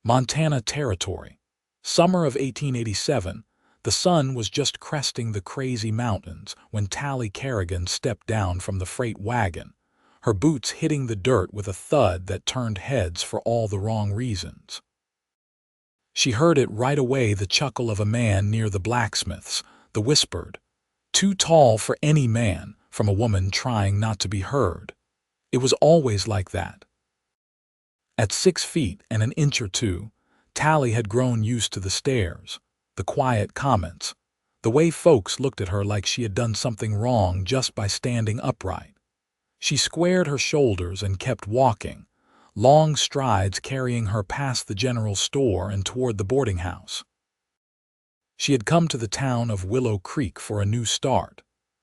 Montana Territory. Summer of 1887, the sun was just cresting the crazy mountains when Tallie Carrigan stepped down from the freight wagon, her boots hitting the dirt with a thud that turned heads for all the wrong reasons. She heard it right away, the chuckle of a man near the blacksmith's, the whispered, "Too tall for any man," from a woman trying not to be heard. It was always like that. At 6 feet and an inch or two, Tallie had grown used to the stares, the quiet comments, the way folks looked at her like she had done something wrong just by standing upright. She squared her shoulders and kept walking, long strides carrying her past the general store and toward the boarding house. She had come to the town of Willow Creek for a new start,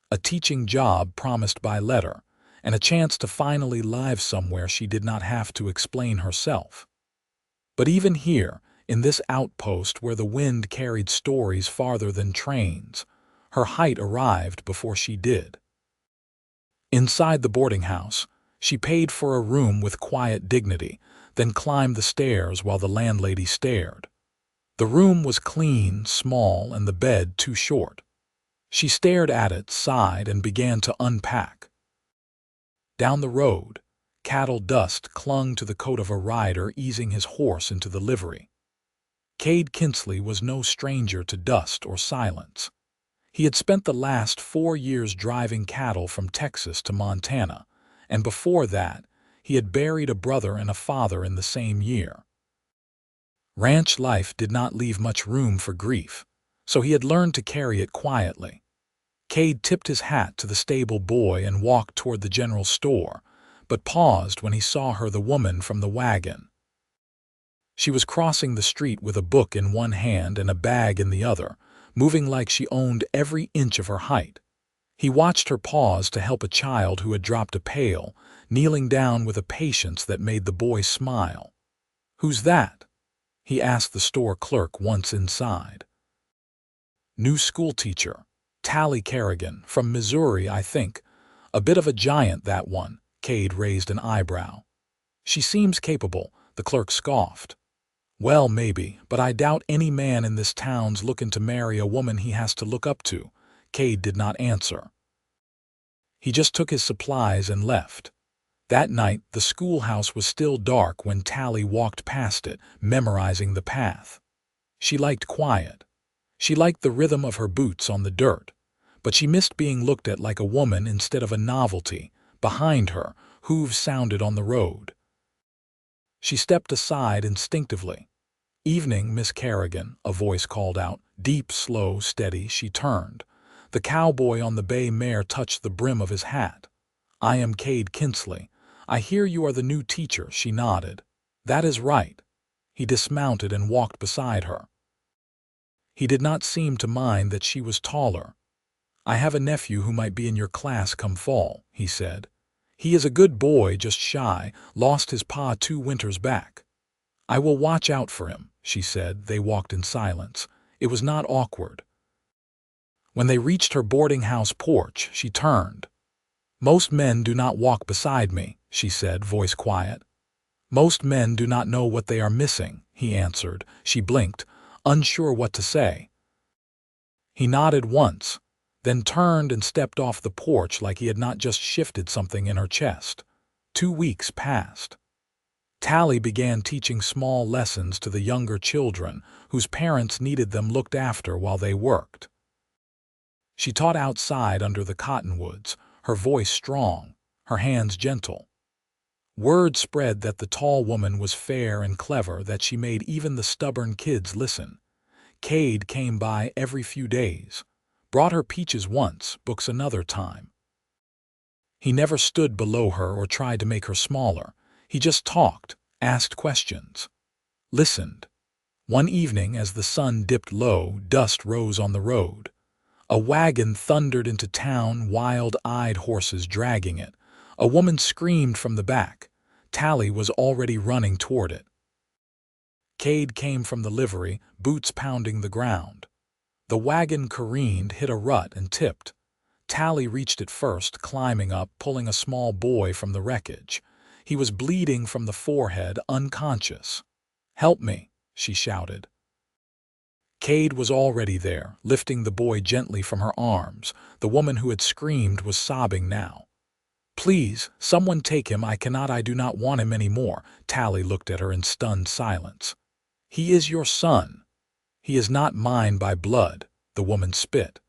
a teaching job promised by letter, and a chance to finally live somewhere she did not have to explain herself. But even here, in this outpost where the wind carried stories farther than trains, her height arrived before she did. Inside the boarding house, she paid for a room with quiet dignity, then climbed the stairs while the landlady stared. The room was clean, small, and the bed too short. She stared at it, sighed, and began to unpack. Down the road, cattle dust clung to the coat of a rider easing his horse into the livery. Kade Kinsley was no stranger to dust or silence. He had spent the last 4 years driving cattle from Texas to Montana, and before that, he had buried a brother and a father in the same year. Ranch life did not leave much room for grief, so he had learned to carry it quietly. Kade tipped his hat to the stable boy and walked toward the general store, but paused when he saw her, the woman from the wagon. She was crossing the street with a book in one hand and a bag in the other, moving like she owned every inch of her height. He watched her pause to help a child who had dropped a pail, kneeling down with a patience that made the boy smile. "Who's that?" he asked the store clerk once inside. "New schoolteacher. Tallie Carrigan, from Missouri, I think. A bit of a giant, that one." Kade raised an eyebrow. "She seems capable," the clerk scoffed. "Well, maybe, but I doubt any man in this town's looking to marry a woman he has to look up to." Kade did not answer. He just took his supplies and left. That night, the schoolhouse was still dark when Tallie walked past it, memorizing the path. She liked quiet. She liked the rhythm of her boots on the dirt, but she missed being looked at like a woman instead of a novelty. Behind her, hooves sounded on the road. She stepped aside instinctively. "Evening, Miss Carrigan," a voice called out, deep, slow, steady. She turned. The cowboy on the bay mare touched the brim of his hat. "I am Kade Kinsley. I hear you are the new teacher." She nodded. "That is right." He dismounted and walked beside her. He did not seem to mind that she was taller. "I have a nephew who might be in your class come fall," he said. "He is a good boy, just shy, lost his pa 2 winters back." "I will watch out for him," she said. They walked in silence. It was not awkward. When they reached her boarding house porch, she turned. "Most men do not walk beside me," she said, voice quiet. "Most men do not know what they are missing," he answered. She blinked, unsure what to say. He nodded once, then turned and stepped off the porch like he had not just shifted something in her chest. 2 weeks passed. Tallie began teaching small lessons to the younger children whose parents needed them looked after while they worked. She taught outside under the cottonwoods, her voice strong, her hands gentle. Word spread that the tall woman was fair and clever, that she made even the stubborn kids listen. Kade came by every few days, brought her peaches once, books another time. He never stood below her or tried to make her smaller. He just talked, asked questions, listened. One evening, as the sun dipped low, dust rose on the road. A wagon thundered into town, wild-eyed horses dragging it. A woman screamed from the back. Tallie was already running toward it. Kade came from the livery, boots pounding the ground. The wagon careened, hit a rut, and tipped. Tallie reached it first, climbing up, pulling a small boy from the wreckage. He was bleeding from the forehead, unconscious. "Help me," she shouted. Kade was already there, lifting the boy gently from her arms. The woman who had screamed was sobbing now. "Please, someone take him. I do not want him anymore." Tallie looked at her in stunned silence. "He is your son." "He is not mine by blood," the woman spit.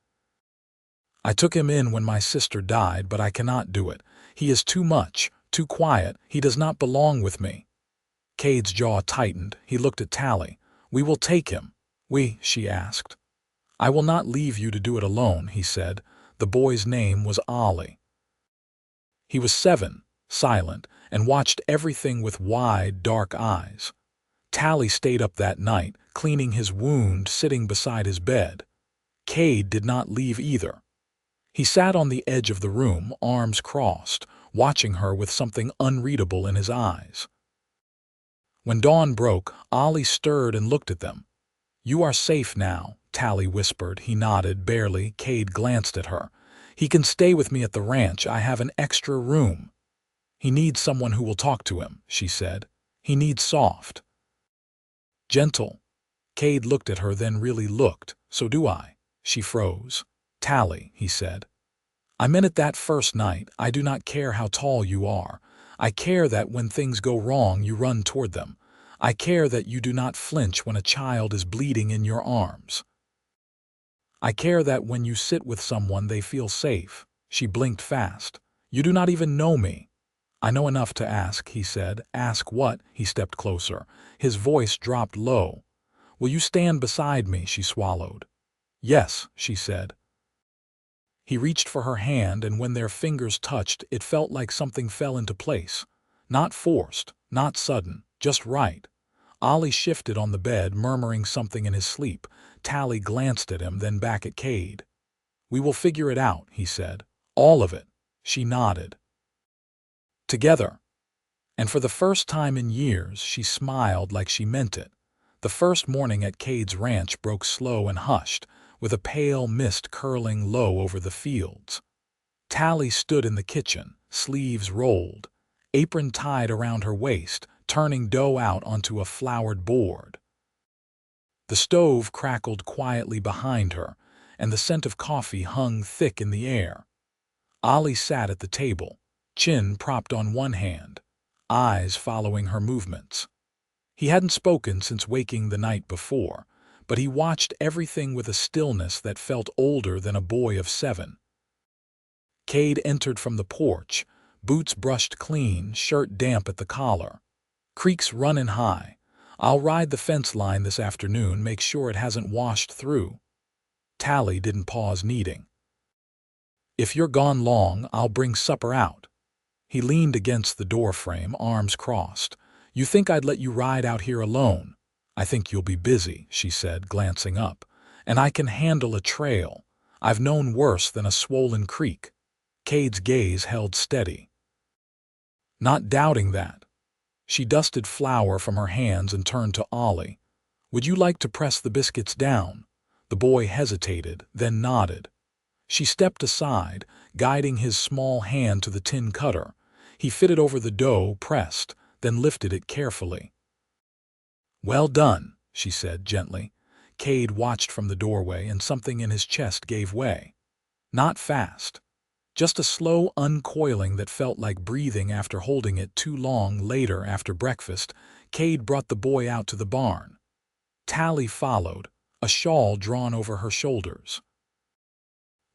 "I took him in when my sister died, but I cannot do it. He is too much, too quiet. He does not belong with me." Kade's jaw tightened. He looked at Tallie. "We will take him." "We?" she asked. "I will not leave you to do it alone," he said. The boy's name was Ollie. He was 7, silent, and watched everything with wide, dark eyes. Tallie stayed up that night, cleaning his wound, sitting beside his bed. Kade did not leave either. He sat on the edge of the room, arms crossed, watching her with something unreadable in his eyes. When dawn broke, Ollie stirred and looked at them. "You are safe now," Tallie whispered. He nodded, barely. Kade glanced at her. "He can stay with me at the ranch. I have an extra room." "He needs someone who will talk to him," she said. "He needs soft, gentle." Kade looked at her, then really looked. "So do I." She froze. "Tallie," he said. "I meant it that first night. I do not care how tall you are. I care that when things go wrong, you run toward them. I care that you do not flinch when a child is bleeding in your arms. I care that when you sit with someone, they feel safe." She blinked fast. "You do not even know me." "I know enough to ask," he said. "Ask what?" He stepped closer. His voice dropped low. "Will you stand beside me?" She swallowed. "Yes," she said. He reached for her hand, and when their fingers touched, it felt like something fell into place. Not forced, not sudden, just right. Ollie shifted on the bed, murmuring something in his sleep. Tallie glanced at him, then back at Kade. "We will figure it out," he said. "All of it." She nodded. "Together." And for the first time in years, she smiled like she meant it. The first morning at Kade's ranch broke slow and hushed, with a pale mist curling low over the fields. Tallie stood in the kitchen, sleeves rolled, apron tied around her waist, turning dough out onto a floured board. The stove crackled quietly behind her, and the scent of coffee hung thick in the air. Ollie sat at the table, chin propped on one hand, eyes following her movements. He hadn't spoken since waking the night before, but he watched everything with a stillness that felt older than a boy of 7. Kade entered from the porch, boots brushed clean, shirt damp at the collar. "Creek's running high. I'll ride the fence line this afternoon, make sure it hasn't washed through." Tallie didn't pause kneading. "If you're gone long, I'll bring supper out." He leaned against the doorframe, arms crossed. "You think I'd let you ride out here alone?" "I think you'll be busy," she said, glancing up. "And I can handle a trail. I've known worse than a swollen creek." Kade's gaze held steady. "Not doubting that." She dusted flour from her hands and turned to Ollie. "Would you like to press the biscuits down?" The boy hesitated, then nodded. She stepped aside, guiding his small hand to the tin cutter. He fitted over the dough, pressed, then lifted it carefully. "Well done," she said gently. Kade watched from the doorway, and something in his chest gave way. Not fast. Just a slow uncoiling that felt like breathing after holding it too long. Later, after breakfast, Kade brought the boy out to the barn. Tallie followed, a shawl drawn over her shoulders.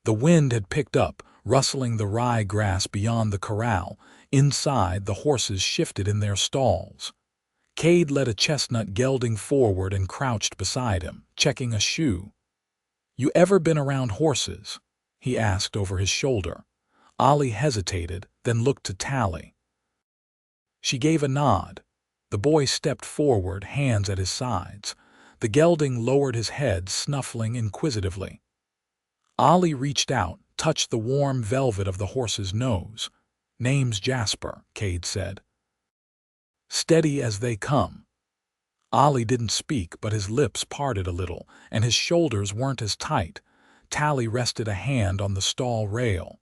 The wind had picked up, rustling the rye grass beyond the corral. Inside, the horses shifted in their stalls. Kade led a chestnut gelding forward and crouched beside him, checking a shoe. "You ever been around horses?" he asked over his shoulder. Ollie hesitated, then looked to Tallie. She gave a nod. The boy stepped forward, hands at his sides. The gelding lowered his head, snuffling inquisitively. Ollie reached out, touched the warm velvet of the horse's nose. "Name's Jasper," Kade said. "Steady as they come." Ollie didn't speak, but his lips parted a little, and his shoulders weren't as tight. Tallie rested a hand on the stall rail.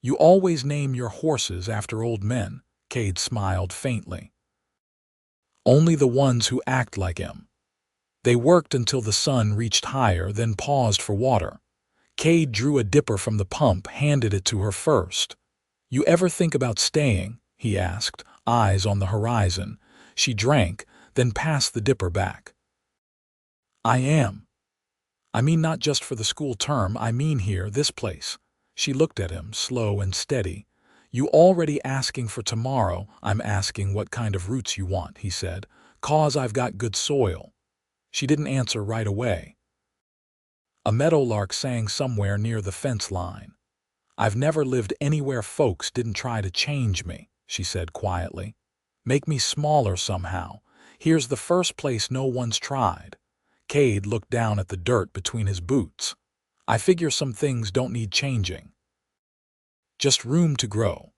"You always name your horses after old men," Kade smiled faintly. "Only the ones who act like him." They worked until the sun reached higher, then paused for water. Kade drew a dipper from the pump, handed it to her first. "You ever think about staying?" he asked, eyes on the horizon. She drank, then passed the dipper back. "I am. I mean not just for the school term, I mean here, this place." She looked at him, slow and steady. "You already asking for tomorrow, I'm asking what kind of roots you want," he said. "'Cause I've got good soil." She didn't answer right away. A meadowlark sang somewhere near the fence line. "I've never lived anywhere folks didn't try to change me," she said quietly. "Make me smaller somehow. Here's the first place no one's tried." Kade looked down at the dirt between his boots. "I figure some things don't need changing. Just room to grow."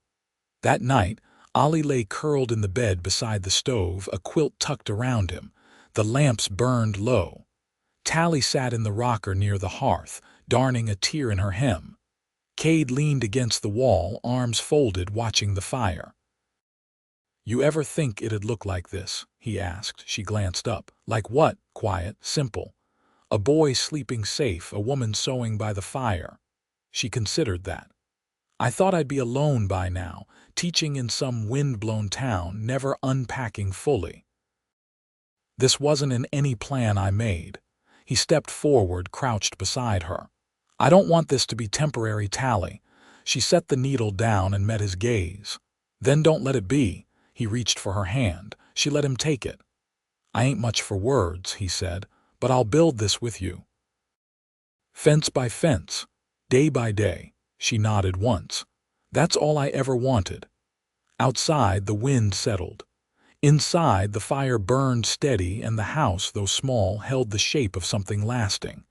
That night, Ollie lay curled in the bed beside the stove, a quilt tucked around him. The lamps burned low. Tallie sat in the rocker near the hearth, darning a tear in her hem. Kade leaned against the wall, arms folded, watching the fire. "You ever think it'd look like this?" he asked. She glanced up. "Like what?" "Quiet, simple. A boy sleeping safe, a woman sewing by the fire." She considered that. "I thought I'd be alone by now, teaching in some wind-blown town, never unpacking fully. This wasn't in any plan I made." He stepped forward, crouched beside her. "I don't want this to be temporary, Tallie." She set the needle down and met his gaze. "Then don't let it be." He reached for her hand. She let him take it. "I ain't much for words," he said, "but I'll build this with you. Fence by fence, day by day." She nodded once. "That's all I ever wanted." Outside, the wind settled. Inside, the fire burned steady, and the house, though small, held the shape of something lasting.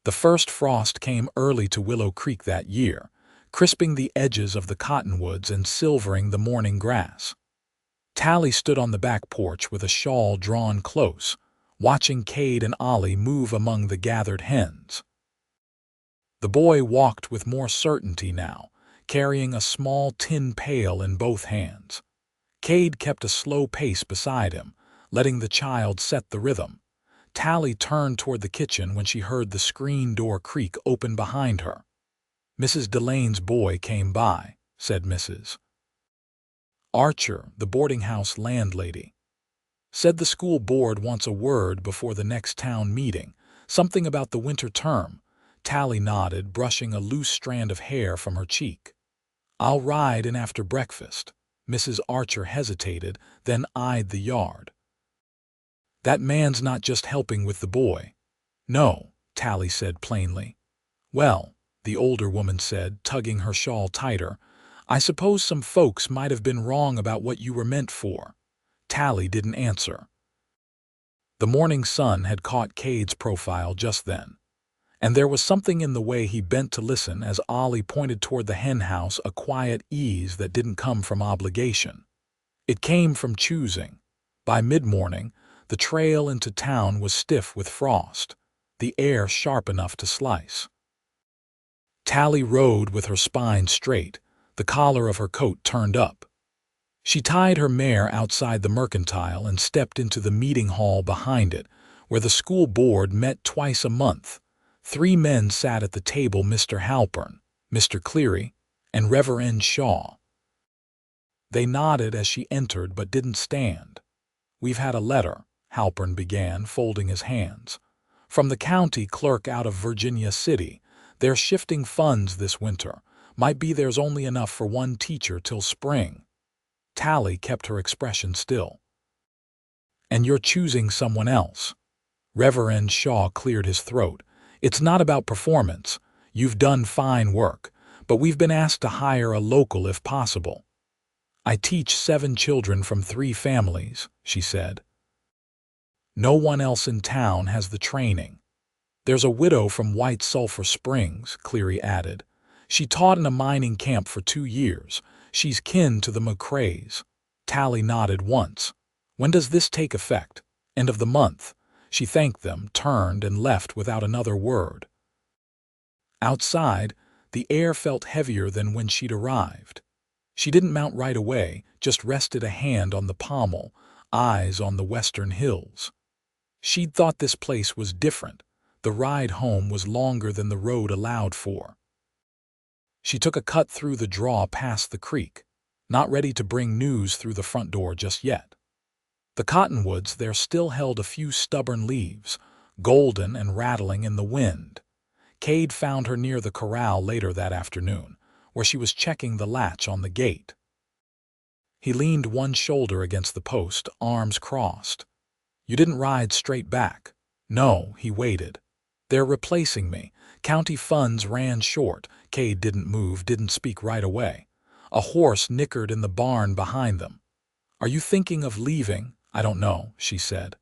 The first frost came early to Willow Creek that year, crisping the edges of the cottonwoods and silvering the morning grass. Tallie stood on the back porch with a shawl drawn close, watching Kade and Ollie move among the gathered hens. The boy walked with more certainty now, carrying a small tin pail in both hands. Kade kept a slow pace beside him, letting the child set the rhythm. Tallie turned toward the kitchen when she heard the screen door creak open behind her. "Mrs. Delane's boy came by," said Mrs. Archer, the boarding house landlady. "Said the school board wants a word before the next town meeting, something about the winter term." Tallie nodded, brushing a loose strand of hair from her cheek. "I'll ride in after breakfast." Mrs. Archer hesitated, then eyed the yard. "That man's not just helping with the boy." "No," Tallie said plainly. "Well," the older woman said, tugging her shawl tighter, "I suppose some folks might have been wrong about what you were meant for." Tallie didn't answer. The morning sun had caught Kade's profile just then, and there was something in the way he bent to listen as Ollie pointed toward the hen house, a quiet ease that didn't come from obligation. It came from choosing. By mid-morning, the trail into town was stiff with frost, the air sharp enough to slice. Tallie rode with her spine straight, the collar of her coat turned up. She tied her mare outside the mercantile and stepped into the meeting hall behind it, where the school board met twice a month. 3 men sat at the table: Mr. Halpern, Mr. Cleary, and Reverend Shaw. They nodded as she entered but didn't stand. "We've had a letter," Halpern began, folding his hands. "From the county clerk out of Virginia City. They're shifting funds this winter. Might be there's only enough for 1 teacher till spring." Tallie kept her expression still. "And you're choosing someone else." Reverend Shaw cleared his throat. "It's not about performance. You've done fine work, but we've been asked to hire a local if possible." "I teach 7 children from 3 families," she said. "No one else in town has the training." "There's a widow from White Sulphur Springs," Cleary added. "She taught in a mining camp for 2 years. She's kin to the McCraes." Tallie nodded once. "When does this take effect?" "End of the month." She thanked them, turned, and left without another word. Outside, the air felt heavier than when she'd arrived. She didn't mount right away, just rested a hand on the pommel, eyes on the western hills. She'd thought this place was different. The ride home was longer than the road allowed for. She took a cut through the draw past the creek, not ready to bring news through the front door just yet. The cottonwoods there still held a few stubborn leaves, golden and rattling in the wind. Kade found her near the corral later that afternoon, where she was checking the latch on the gate. He leaned one shoulder against the post, arms crossed. "You didn't ride straight back." "No," he waited. "They're replacing me. County funds ran short." Kade didn't move, didn't speak right away. A horse nickered in the barn behind them. "Are you thinking of leaving?" "I don't know," she said.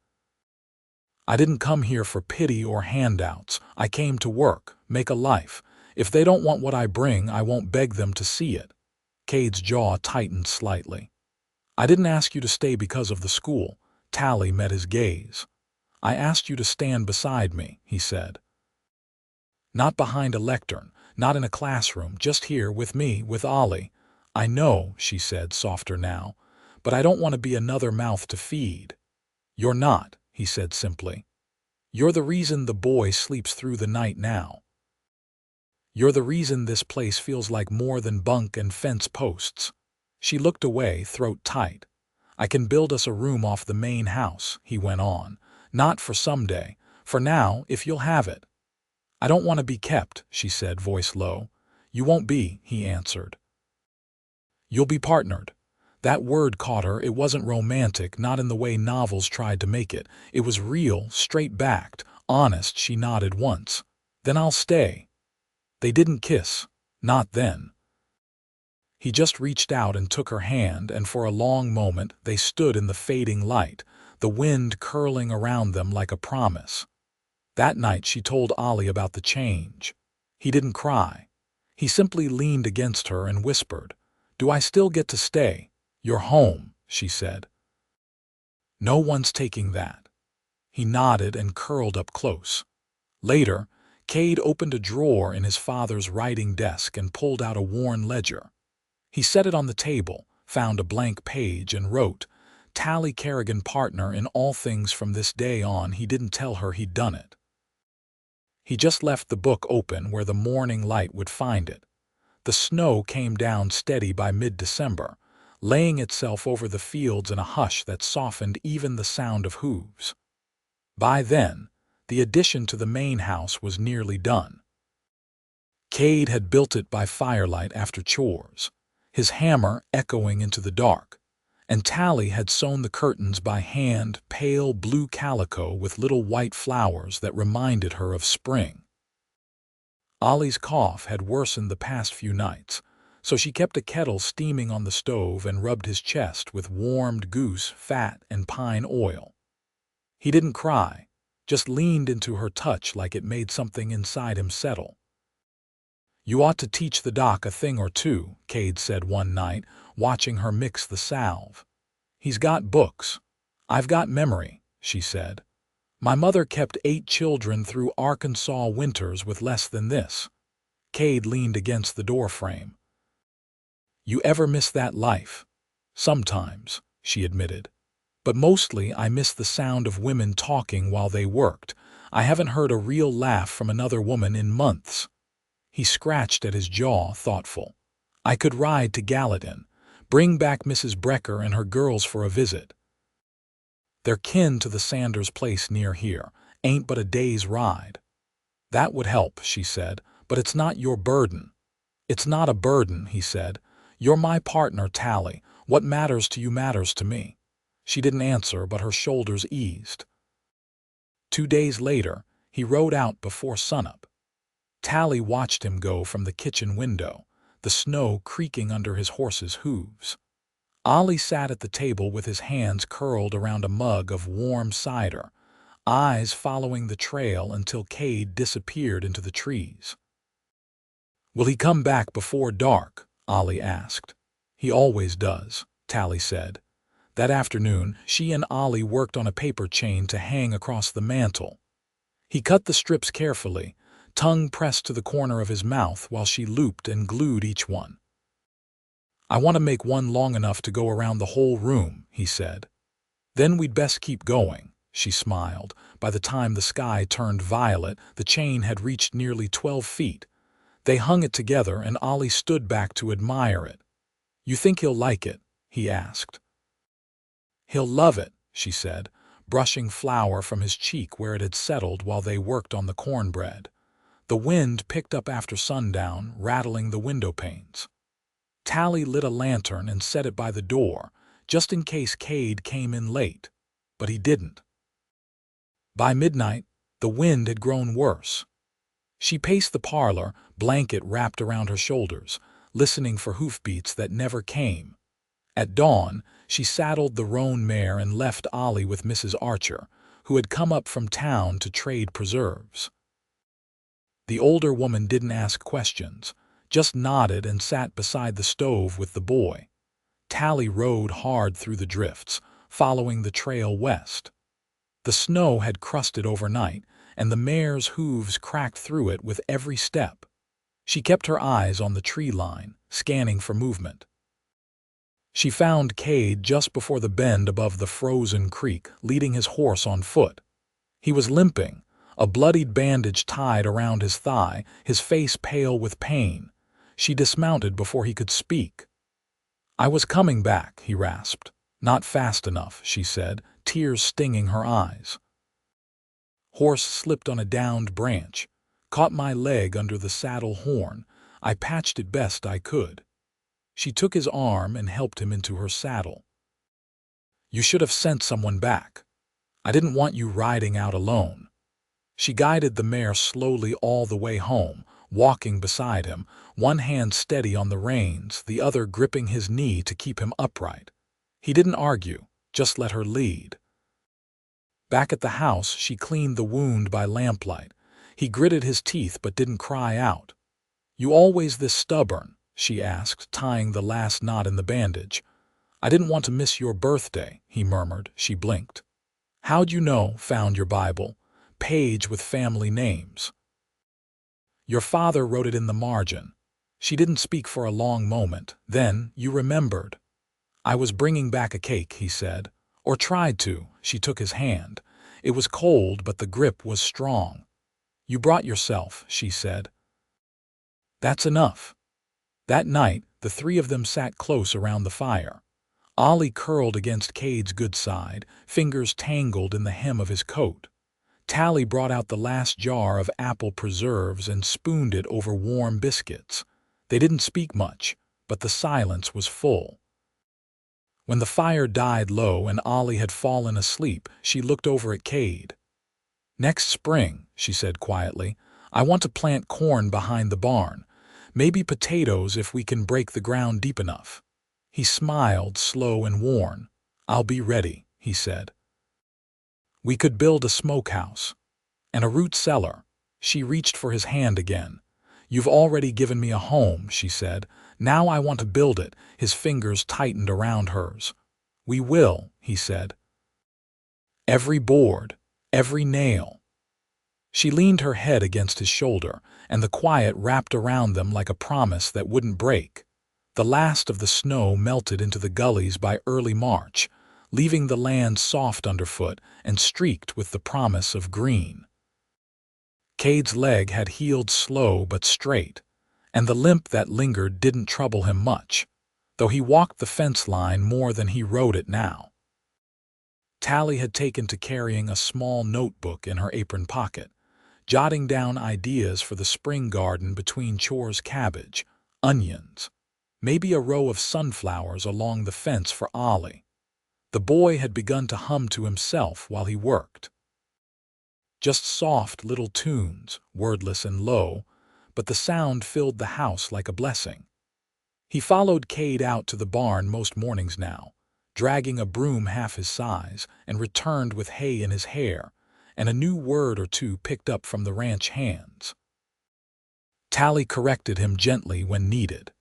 "I didn't come here for pity or handouts. I came to work, make a life. If they don't want what I bring, I won't beg them to see it." Kade's jaw tightened slightly. "I didn't ask you to stay because of the school." Tallie met his gaze. "I asked you to stand beside me," he said. "Not behind a lectern, not in a classroom, just here with me, with Ollie." "I know," she said, softer now, "but I don't want to be another mouth to feed." "You're not," he said simply. "You're the reason the boy sleeps through the night now. You're the reason this place feels like more than bunk and fence posts." She looked away, throat tight. "I can build us a room off the main house," he went on. "Not for someday. For now, if you'll have it." "I don't want to be kept," she said, voice low. "You won't be," he answered. "You'll be partnered." That word caught her. It wasn't romantic, not in the way novels tried to make it. It was real, straight-backed, honest. She nodded once. "Then I'll stay." They didn't kiss. Not then. He just reached out and took her hand, and for a long moment they stood in the fading light, the wind curling around them like a promise. That night she told Ollie about the change. He didn't cry. He simply leaned against her and whispered, "Do I still get to stay?" "You're home," she said. "No one's taking that." He nodded and curled up close. Later, Kade opened a drawer in his father's writing desk and pulled out a worn ledger. He set it on the table, found a blank page, and wrote, "Tallie Carrigan, partner in all things from this day on." He didn't tell her he'd done it. He just left the book open where the morning light would find it. The snow came down steady by mid-December, laying itself over the fields in a hush that softened even the sound of hooves. By then, the addition to the main house was nearly done. Kade had built it by firelight after chores, his hammer echoing into the dark, and Tallie had sewn the curtains by hand, pale blue calico with little white flowers that reminded her of spring. Ollie's cough had worsened the past few nights, so she kept a kettle steaming on the stove and rubbed his chest with warmed goose fat and pine oil. He didn't cry, just leaned into her touch like it made something inside him settle. "You ought to teach the doc a thing or two," Kade said one night, watching her mix the salve. "He's got books. I've got memory," she said. "My mother kept 8 children through Arkansas winters with less than this." Kade leaned against the doorframe. "You ever miss that life?" "Sometimes," she admitted. "But mostly I miss the sound of women talking while they worked. I haven't heard a real laugh from another woman in months." He scratched at his jaw, thoughtful. "I could ride to Gallatin, bring back Mrs. Brecker and her girls for a visit. They're kin to the Sanders place near here, ain't but a day's ride." "That would help," she said, "but it's not your burden." "It's not a burden," he said. "You're my partner, Tallie. What matters to you matters to me." She didn't answer, but her shoulders eased. 2 days later, he rode out before sunup. Tallie watched him go from the kitchen window, the snow creaking under his horse's hooves. Ollie sat at the table with his hands curled around a mug of warm cider, eyes following the trail until Kade disappeared into the trees. "Will he come back before dark?" Ollie asked. "He always does," Tallie said. That afternoon, she and Ollie worked on a paper chain to hang across the mantel. He cut the strips carefully, tongue pressed to the corner of his mouth while she looped and glued each one. "I want to make one long enough to go around the whole room," he said. "Then we'd best keep going," she smiled. By the time the sky turned violet, the chain had reached nearly 12 feet. They hung it together, and Ollie stood back to admire it. "You think he'll like it?" he asked. "He'll love it," she said, brushing flour from his cheek where it had settled while they worked on the cornbread. The wind picked up after sundown, rattling the window panes. Tallie lit a lantern and set it by the door, just in case Kade came in late. But he didn't. By midnight, the wind had grown worse. She paced the parlor, blanket wrapped around her shoulders, listening for hoofbeats that never came. At dawn, she saddled the roan mare and left Ollie with Mrs. Archer, who had come up from town to trade preserves. The older woman didn't ask questions, just nodded and sat beside the stove with the boy. Tallie rode hard through the drifts, following the trail west. The snow had crusted overnight, and the mare's hooves cracked through it with every step. She kept her eyes on the tree line, scanning for movement. She found Kade just before the bend above the frozen creek, leading his horse on foot. He was limping, a bloodied bandage tied around his thigh, his face pale with pain. She dismounted before he could speak. "I was coming back," he rasped. "Not fast enough," she said, tears stinging her eyes. Horse slipped on a downed branch, caught my leg under the saddle horn. I patched it best I could. She took his arm and helped him into her saddle. "You should have sent someone back. I didn't want you riding out alone." She guided the mare slowly all the way home, walking beside him, one hand steady on the reins, the other gripping his knee to keep him upright. He didn't argue, just let her lead. Back at the house, she cleaned the wound by lamplight. He gritted his teeth but didn't cry out. "You always this stubborn?" she asked, tying the last knot in the bandage. "I didn't want to miss your birthday," he murmured. She blinked. "How'd you know?" "Found your Bible. Page with family names. Your father wrote it in the margin." She didn't speak for a long moment. "Then you remembered." "I was bringing back a cake," he said. "Or tried to." She took his hand. It was cold, but the grip was strong. "You brought yourself," she said. "That's enough." That night, the three of them sat close around the fire. Ollie curled against Kade's good side, fingers tangled in the hem of his coat. Tallie brought out the last jar of apple preserves and spooned it over warm biscuits. They didn't speak much, but the silence was full. When the fire died low and Ollie had fallen asleep, she looked over at Kade. "Next spring," she said quietly, "I want to plant corn behind the barn. Maybe potatoes if we can break the ground deep enough." He smiled, slow and worn. "I'll be ready," he said. "We could build a smokehouse. And a root cellar." She reached for his hand again. "You've already given me a home," she said. "Now I want to build it." His fingers tightened around hers. "We will," he said. "Every board, every nail." She leaned her head against his shoulder, and the quiet wrapped around them like a promise that wouldn't break. The last of the snow melted into the gullies by early March, leaving the land soft underfoot and streaked with the promise of green. Kade's leg had healed slow but straight, and the limp that lingered didn't trouble him much, though he walked the fence line more than he rode it now. Tallie had taken to carrying a small notebook in her apron pocket, jotting down ideas for the spring garden between chores: cabbage, onions, maybe a row of sunflowers along the fence for Ollie. The boy had begun to hum to himself while he worked. Just soft little tunes, wordless and low, but the sound filled the house like a blessing. He followed Kade out to the barn most mornings now, dragging a broom half his size, and returned with hay in his hair, and a new word or two picked up from the ranch hands. Tallie corrected him gently when needed.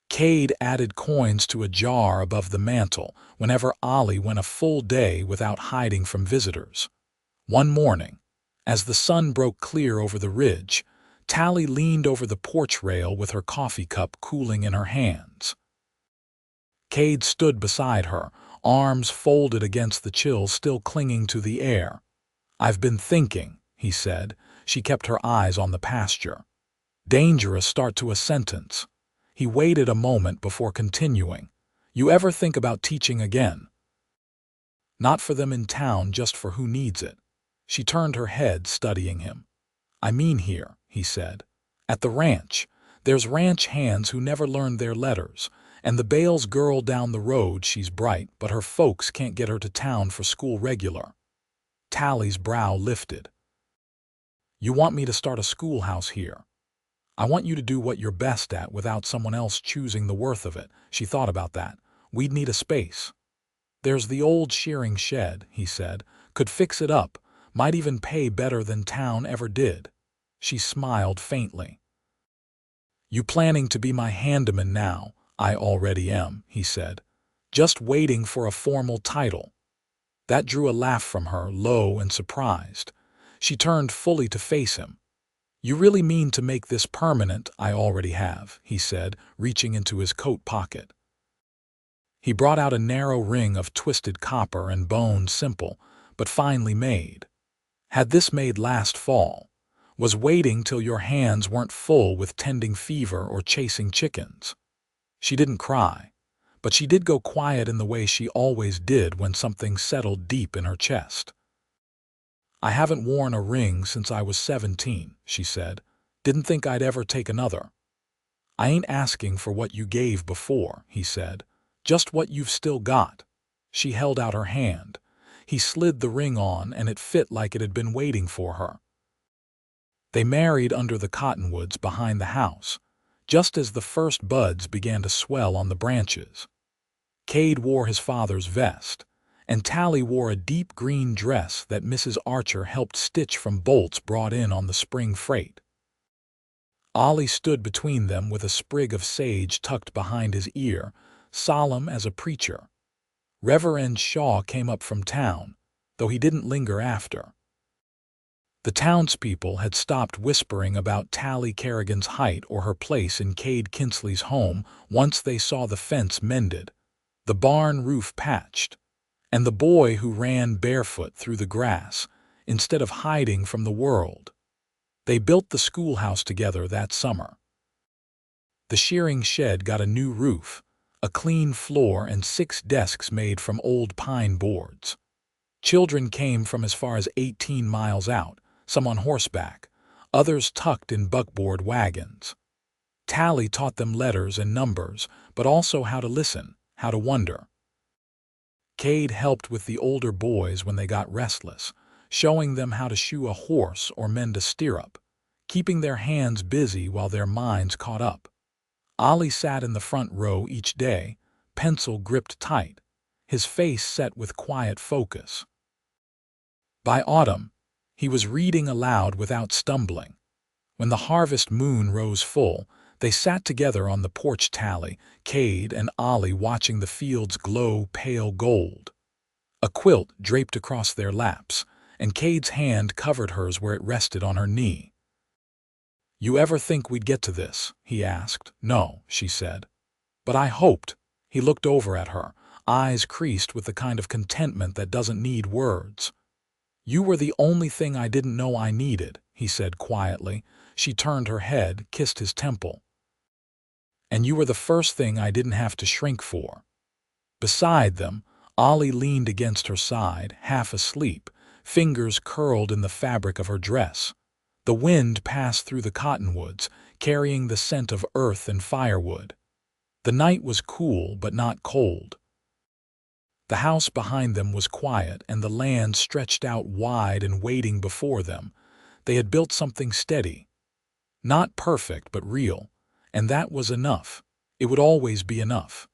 Kade added coins to a jar above the mantel whenever Ollie went a full day without hiding from visitors. One morning, as the sun broke clear over the ridge, Tallie leaned over the porch rail with her coffee cup cooling in her hands. Kade stood beside her, arms folded against the chill still clinging to the air. "I've been thinking," he said. She kept her eyes on the pasture. Dangerous start to a sentence. He waited a moment before continuing. "You ever think about teaching again?" "Not for them in town, just for who needs it." She turned her head, studying him. "I mean here," he said. "At the ranch. There's ranch hands who never learned their letters, and the Bales girl down the road, she's bright, but her folks can't get her to town for school regular." Tallie's brow lifted. "You want me to start a schoolhouse here?" "I want you to do what you're best at without someone else choosing the worth of it." She thought about that. "We'd need a space." "There's the old shearing shed," he said. "Could fix it up. Might even pay better than town ever did." She smiled faintly. "You planning to be my handyman now?" "I already am," he said. "Just waiting for a formal title." That drew a laugh from her, low and surprised. She turned fully to face him. "You really mean to make this permanent?" "I already have," he said, reaching into his coat pocket. He brought out a narrow ring of twisted copper and bone, simple, but finely made. "Had this made last fall. Was waiting till your hands weren't full with tending fever or chasing chickens." She didn't cry, but she did go quiet in the way she always did when something settled deep in her chest. "I haven't worn a ring since I was 17, she said. "Didn't think I'd ever take another." "I ain't asking for what you gave before," he said. "Just what you've still got." She held out her hand. He slid the ring on, and it fit like it had been waiting for her. They married under the cottonwoods behind the house, just as the first buds began to swell on the branches. Kade wore his father's vest, and Tallie wore a deep green dress that Mrs. Archer helped stitch from bolts brought in on the spring freight. Ollie stood between them with a sprig of sage tucked behind his ear, solemn as a preacher. Reverend Shaw came up from town, though he didn't linger after. The townspeople had stopped whispering about Tallie Carrigan's height or her place in Kade Kinsley's home once they saw the fence mended, the barn roof patched, and the boy who ran barefoot through the grass instead of hiding from the world. They built the schoolhouse together that summer. The shearing shed got a new roof, a clean floor, and 6 desks made from old pine boards. Children came from as far as 18 miles out, some on horseback, others tucked in buckboard wagons. Tallie taught them letters and numbers, but also how to listen, how to wonder. Kade helped with the older boys when they got restless, showing them how to shoe a horse or mend a stirrup, keeping their hands busy while their minds caught up. Ollie sat in the front row each day, pencil gripped tight, his face set with quiet focus. By autumn, he was reading aloud without stumbling. When the harvest moon rose full, they sat together on the porch, Tallie, Kade, and Ollie, watching the fields glow pale gold. A quilt draped across their laps, and Kade's hand covered hers where it rested on her knee. "You ever think we'd get to this?" he asked. "No," she said. "But I hoped." He looked over at her, eyes creased with the kind of contentment that doesn't need words. "You were the only thing I didn't know I needed," he said quietly. She turned her head, kissed his temple. "And you were the first thing I didn't have to shrink for." Beside them, Ollie leaned against her side, half asleep, fingers curled in the fabric of her dress. The wind passed through the cottonwoods, carrying the scent of earth and firewood. The night was cool but not cold. The house behind them was quiet, and the land stretched out wide and waiting before them. They had built something steady. Not perfect, but real, and that was enough. It would always be enough.